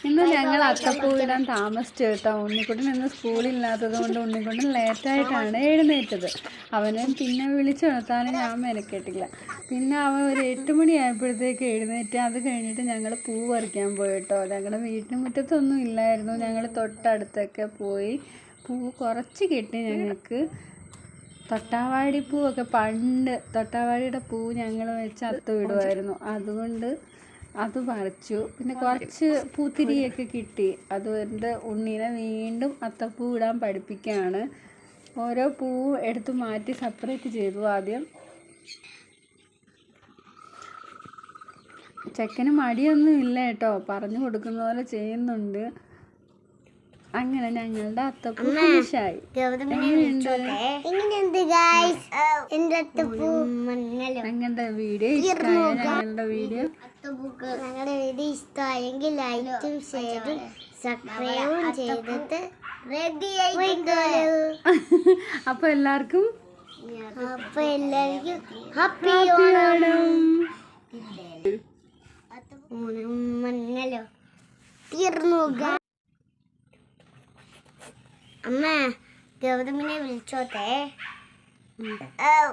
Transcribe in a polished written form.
ഇന്ന് ഞങ്ങൾ അത്തപ്പൂ ഇടാൻ താമസിച്ചു കേട്ടോ. ഉണ്ണിക്കുട്ടൻ ഇന്ന് സ്കൂളില്ലാത്തത് കൊണ്ട് ഉണ്ണിക്കുട്ടൻ ലേറ്റായിട്ടാണ് എഴുന്നേറ്റത്. അവനെ പിന്നെ വിളിച്ചുണർത്താനും ഞാൻ മെനക്കെട്ടില്ല. പിന്നെ അവൻ ഒരു 8 മണിയായപ്പോഴത്തേക്ക് എഴുന്നേറ്റ്. അത് കഴിഞ്ഞിട്ട് ഞങ്ങൾ പൂ പറിക്കാൻ പോയി കേട്ടോ. ഞങ്ങളുടെ വീട്ടിന് മുറ്റത്തൊന്നും ഇല്ലായിരുന്നു. ഞങ്ങൾ തൊട്ടടുത്തൊക്കെ പോയി പൂ കുറച്ച് കിട്ടി ഞങ്ങൾക്ക്. തൊട്ടാവാടിപ്പൂവൊക്കെ പണ്ട് തൊട്ടാവാടിയുടെ പൂ ഞങ്ങൾ വെച്ച് അത്തം ഇടുമായിരുന്നു. അതുകൊണ്ട് അത് പറിച്ചു. പിന്നെ കുറച്ച് പൂത്തിരിയൊക്കെ കിട്ടി. അതുകൊണ്ട് ഉണ്ണീനെ വീണ്ടും അത്തപ്പൂ ഇടാൻ പഠിപ്പിക്കുകയാണ്. ഓരോ പൂവ് എടുത്ത് മാറ്റി സെപ്പറേറ്റ് ചെയ്തു. ആദ്യം ചെക്കന് മടിയൊന്നും ഇല്ല കേട്ടോ, പറഞ്ഞു കൊടുക്കുന്ന പോലെ ചെയ്യുന്നുണ്ട്. അങ്ങനെ ഞങ്ങളുടെ അത്തപ്പൂ ഫിനിഷായി. ഞങ്ങളുടെ വീഡിയോ ഇഷ്ടമായ ഞങ്ങളുടെ വീഡിയോ ഇഷ്ടമായെങ്കിൽ ലൈക്കും ഷെയറും സബ്സ്ക്രൈബും ചെയ്തിട്ട് അപ്പൊ എല്ലാവർക്കും ഹാപ്പി മഞ്ഞലോ തീർന്നു. അമ്മ ഗൗതമിനെ വിളിച്ചോട്ടെ.